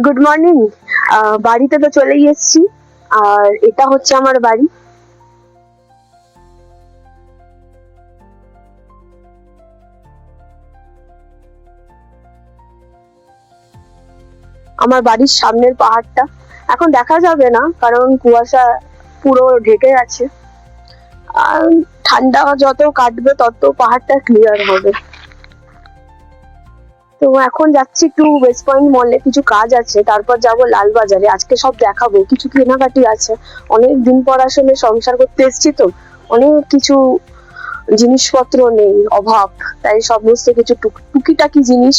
Good morning. বাড়িতে তো চলেই এসেছি, আর এটা হচ্ছে আমার বাড়ি। আমার বাড়ির সামনের পাহাড়টা এখন দেখা যাবে না, কারণ কুয়াশা পুরো ঢেকে আছে। আর ঠান্ডা যত কাটবে তত পাহাড়টা ক্লিয়ার হবে। তো এখন যাচ্ছি একটু ওয়েস্ট পয়েন্ট মলে, কিছু কাজ আছে, তারপর যাব লালবাজারে। আজকে সব দেখাবো, কিছু কেনাকাটি আছে। অনেক দিন পর আসলে সংসার করতে এসেছি, তো অনেক কিছু জিনিসপত্র নেই, অভাব। তাই সমস্ত কিছু টুকিটাকি জিনিস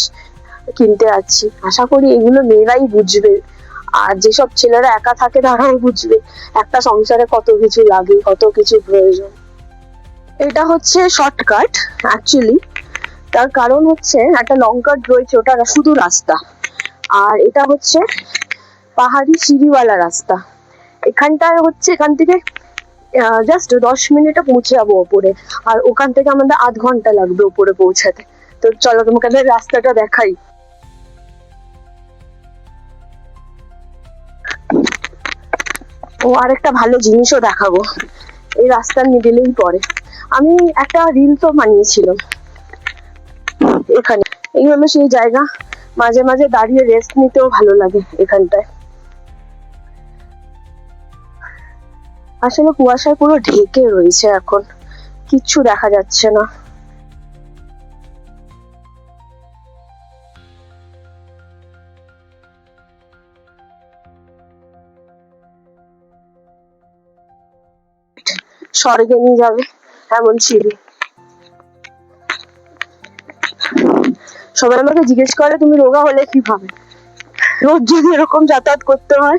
কিনতে যাচ্ছি। আশা করি এগুলো মেয়েরাই বুঝবে, আর যেসব ছেলেরা একা থাকে তারাও বুঝবে একটা সংসারে কত কিছু লাগে, কত কিছু প্রয়োজন। এটা হচ্ছে শর্টকাট অ্যাকচুয়ালি, তার কারণ হচ্ছে একটা লং কাট রয়েছে, ওটা শুধু রাস্তা। আর এটা হচ্ছে পাহাড়ি সিঁড়িওয়ালা রাস্তা। এখানটায় হচ্ছে এখান থেকে জাস্ট 10 মিনিটে পৌঁছে যাবো ওপরে, আর ওখান থেকে আমাদের আধ ঘন্টা লাগবে ওপরে পৌঁছাতে। তো চলো তোমাকে রাস্তাটা দেখাই। ও আরেকটা ভালো জিনিসও দেখাবো, এই রাস্তার মিডিলেই পড়ে। আমি একটা রিলসও বানিয়েছিলাম এখানে। এই হলো সেই জায়গা, মাঝে মাঝে দাঁড়িয়ে রেস্ট নিতেও ভালো লাগে এখানটায়। আসলে কুয়াশায় পুরো ঢেকে রয়েছে, এখন কিচ্ছু দেখা যাচ্ছে না। স্বর্গে নিয়ে যাবে এমন সিঁড়ি। সবাই আমাকে জিজ্ঞেস করে তুমি রোগা হলে কিভাবে। রোজ যদি এরকম যাতায়াত করতে হয়,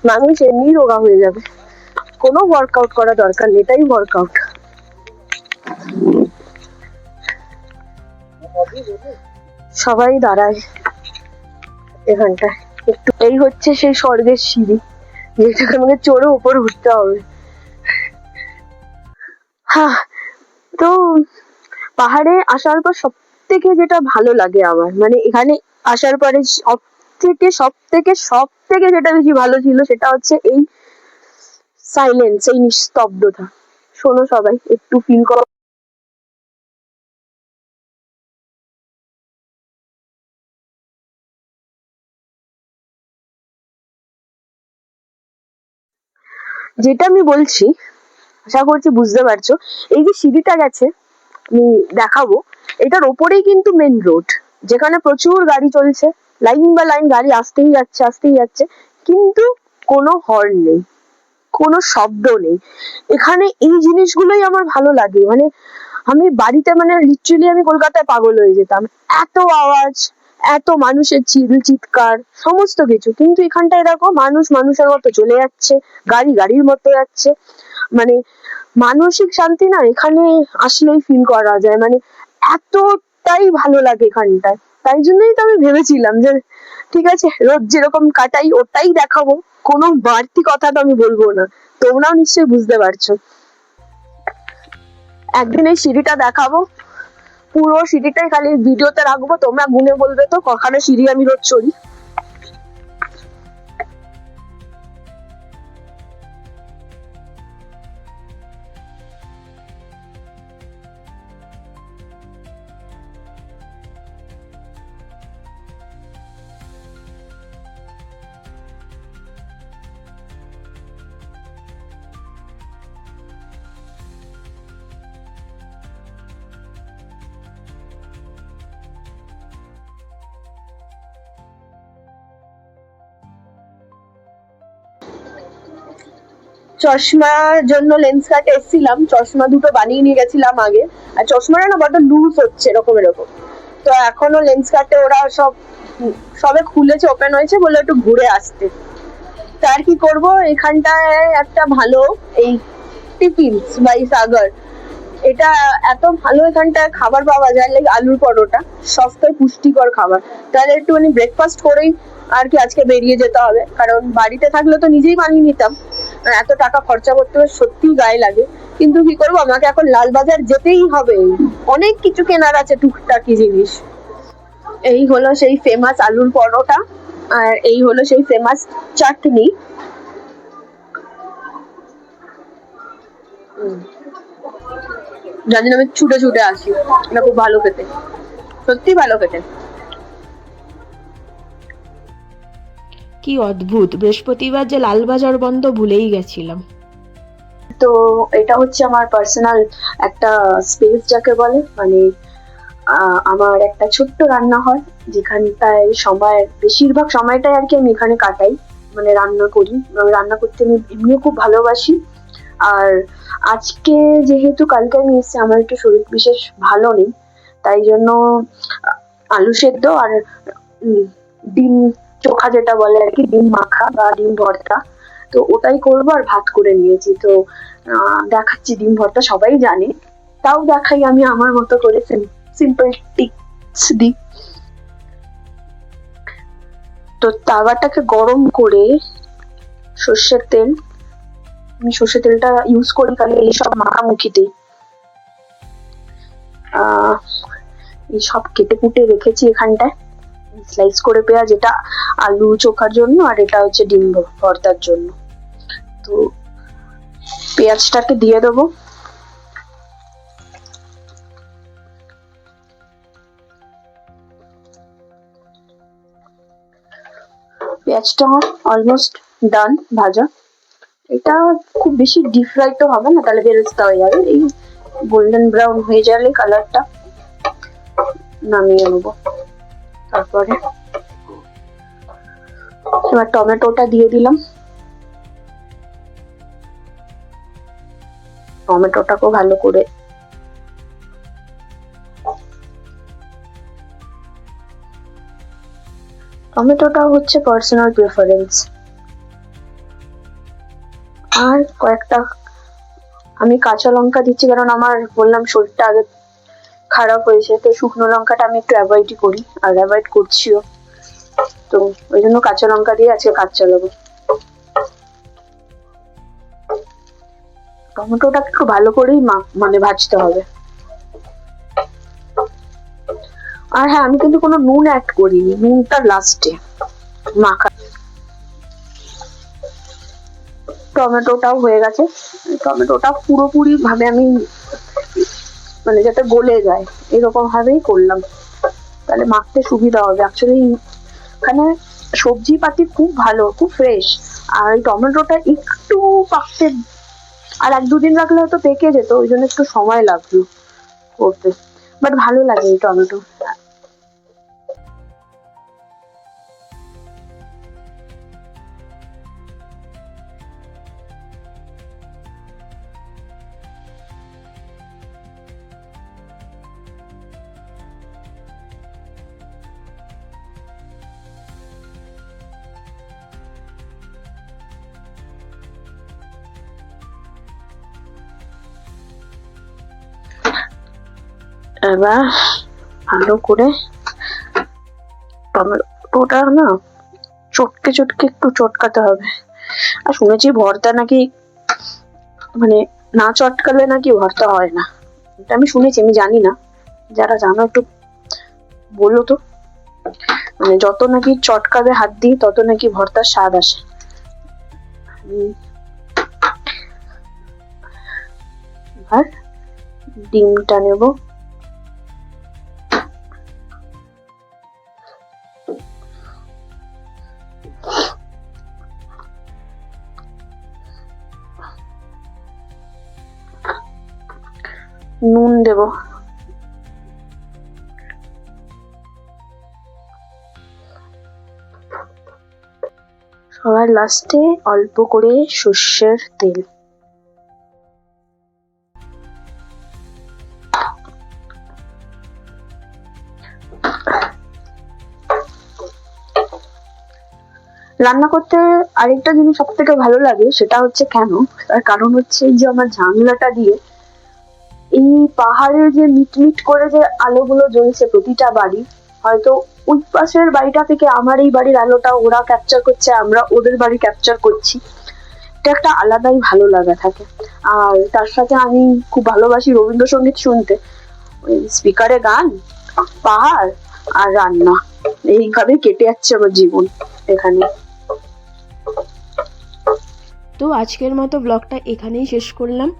মানুষ এমনি রোগা হয়ে যাবে। কোনো ওয়ার্কআউট করা দরকার নেই, এটাই ওয়ার্কআউট। সবাই দাঁড়ায় এখানটায় একটু। এই হচ্ছে সেই স্বর্গের সিঁড়ি, যেটাকে আমাকে চড়ে উপরে উঠতে হবে। হ্যাঁ, তো পাহাড়ে আসার পর সব থেকে যেটা ভালো লাগে আমার, মানে এখানে আসার পরে সব থেকে যেটা বেশি ভালো ছিল, সেটা হচ্ছে এই সাইলেন্স, এই নিস্তব্ধতা। শোনো সবাই, একটু ফিল করো। যেটা আমি বলছি, আশা করছি বুঝতে পারছো। এই যে সিঁড়িটা গেছে, আমি দেখাবো, এটার ওপরেই কিন্তু মেন রোড, যেখানে প্রচুর গাড়ি চলছে। লাইন বা লাইন গাড়ি আসতেই যাচ্ছে আসতেই যাচ্ছে, কিন্তু কোনো হর্ন নেই, কোনো শব্দ নেই। এখানে এই জিনিসগুলোই আমার ভালো লাগে। মানে আমি বাড়িতে, মানে লিটারালি আমি কলকাতায় পাগল হয়ে যেতাম। এত আওয়াজ, এত মানুষের চিৎকার, সমস্ত কিছু। কিন্তু এখানটায় দেখো, মানুষ মানুষের মতো চলে যাচ্ছে, গাড়ি গাড়ির মতো যাচ্ছে। মানে মানসিক শান্তি না এখানে আসলেই ফিল করা যায়। মানে এতটাই ভালো লাগে এখানটায়। তাই জন্যই তো আমি ভেবেছিলাম যে ঠিক আছে, রোজ যেরকম কাটাই ওটাই দেখাবো, কোনো বাড়তি কথা তো আমি বলবো না। তোমরাও নিশ্চয়ই বুঝতে পারছো। একদিন এই সিঁড়িটা দেখাবো, পুরো সিঁড়িটাই খালি ভিডিওতে রাখবো, তোমরা গুনে বলবে তো কখানে সিঁড়ি আমি রোজ চড়ি। চশমার জন্য লেন্স কাটে এসেছিলাম, চশমা দুটো বানিয়ে নিয়ে গেছিলাম আগে। আর চশমাটা না বড্ড লুজ হচ্ছে, এরকম এরকম। তো এখনো লেন্স কাটে ওরা সব সবে খুলেছে, ওপেন হয়েছে, বলে একটু ঘুরে আসতে। তো আর কি করবো, এখানটায় একটা ভালো এই টিফিনস বাই সাগর, এটা এত ভালো এখানটায় খাবার পাওয়া যায়, লাইক আলুর পরোটা, সস্তায় পুষ্টিকর খাবার। তাহলে একটুখানি ব্রেকফাস্ট করেই আর কি আজকে বেরিয়ে যেতে হবে, কারণ বাড়িতে থাকলে তো নিজেই বানিয়ে নিতাম। এত টাকা খরচা করতে সত্যি গায়ে লাগে। কিন্তু কি করবো, আমাকে এখন লালবাজার যেতেই হবে, অনেক কিছু কেনার আছে, টুকটাকি জিনিস। এই হলো সেই ফেমাস আলুর পরোটা, আর এই হলো সেই ফেমাস চাটনি। যার জন্য আমি ছুটে ছুটে আসি, এটা খুব ভালো খেতে, সত্যি ভালো খেতে। কি অদ্ভুত, বৃহস্পতিবার যে লালবাজার বন্ধ ভুলেই গেছিলাম। তো এটা হচ্ছে আমার পার্সোনাল একটা স্পেস যাকে বলে, মানে আমার একটা ছোট্ট রান্নাঘর, যেখানটায় সময় বেশিরভাগ সময়টাই আর কি আমি এখানে কাটাই, মানে রান্না করি। রান্না করতে আমি এমনিও খুব ভালোবাসি। আর আজকে যেহেতু কালকে আমি এসেছি, আমার একটু শরীর বিশেষ ভালো নেই, তাই জন্য আলু সেদ্ধ আর ডিম চোখা যেটা বলে আর কি, ডিম মাখা বা ডিম ভর্তা, তো ওটাই করবো। আর ভাত করে নিয়েছি, তো দেখাচ্ছি। ডিম ভর্তা সবাই জানে, তাও দেখাই আমি আমার মতো করে, সিম্পল টিপস দিই। তো তাওয়াটাকে গরম করে সর্ষের তেল, আমি সর্ষের তেলটা ইউজ করি কারণ এইসব মাখামুখিতেই। এইসব কেটে কুটে রেখেছি এখানটায়, স্লাইস করে পেঁয়াজ, এটা আলু চোখার জন্য আর এটা হচ্ছে ডিম ভর্তার জন্য। তো পেঁয়াজটাকে দিয়ে দেবো। পেঁয়াজটা অলমোস্ট ডান ভাজা। এটা খুব বেশি ডিপ ফ্রাই তো হবে না, তাহলে বেরেস্তা হয়ে যাবে। এই গোল্ডেন ব্রাউন হয়ে গেলে কালারটা, নামিয়ে নেবো। তারপরে এবার টমেটোটা দিয়ে দিলাম। টমেটোটাকেও ভালো করে টমেটোটা হচ্ছে পার্সোনাল প্রেফারেন্স। আর কয়েকটা আমি কাঁচা লঙ্কা দিচ্ছি, কারণ আমার বললাম শরীরটা আগে খারাপ হয়েছে, তো শুকনো লঙ্কাটা আমি একটু অ্যাভয়েডই করি, আর অ্যাভয়েড করছিও, তো ওই জন্য কাঁচা লঙ্কা দিয়ে আজকে কাজ চালাবো। টমেটোটা একটু ভালো করেই মানে ভাজতে হবে। আর হ্যাঁ, আমি কিন্তু কোনো নুন অ্যাড করিনি, নুনটা লাস্টে মাখা। টমেটোটাও হয়ে গেছে। টমেটোটা পুরোপুরি ভাবে আমি মানে যাতে গলে যায় এরকম ভাবেই করলাম, তাহলে মাখতে সুবিধা হবে। অ্যাকচুয়ালি এখানে সবজি পাতি খুব ভালো, খুব ফ্রেশ, আর টমেটোটা একটু পাকতে আর 1-2 দিন রাখলে হয়তো পেকে যেত, ওই জন্য একটু সময় লাগলো করতে, বাট ভালো লাগে এই টমেটো। এবার ভালো করে টমেটোটা না চটকে চটকে একটু চটকাতে হবে। আর শুনেছি ভর্তা নাকি মানে না চটকালে নাকি ভর্তা হয় না, এটা আমি শুনেছি, আমি জানি না, যারা জানো একটু বলো তো। মানে যত নাকি চটকাবে হাত দিয়ে তত নাকি ভর্তার স্বাদ আসে। আর ডিমটা নেব, নুন দেব, সবার লাস্টে অল্প করে সর্ষের তেল। রান্না করতে আরেকটা জিনিস সব থেকে ভালো লাগে, সেটা হচ্ছে কেন, তার কারণ হচ্ছে এই যে আমার জানলাটা দিয়ে এই পাহাড়ের যে মিটমিট করে যে আলোগুলো জ্বলছে প্রতিটা বাড়ি, হয়তো ওই পাশের বাড়িটা থেকে আমার এই বাড়ির আলোটা ওরা ক্যাপচার করছে, আমরা ওদের বাড়ি ক্যাপচার করছি, এটা একটা আলাদাই ভালো লাগা থাকে। আর তার সাথে আমি খুব ভালোবাসি রবীন্দ্রসঙ্গীত শুনতে, ওই স্পিকারে গান, পাহাড় আর রান্না, এইভাবে কেটে যাচ্ছে আমার জীবন। এখানে। তো আজকের মতো ব্লগটা এখানেই শেষ করলাম।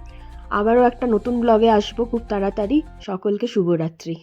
আবারও একটা নতুন ব্লগে আসবো খুব তাড়াতাড়ি। সকলকে শুভরাত্রি।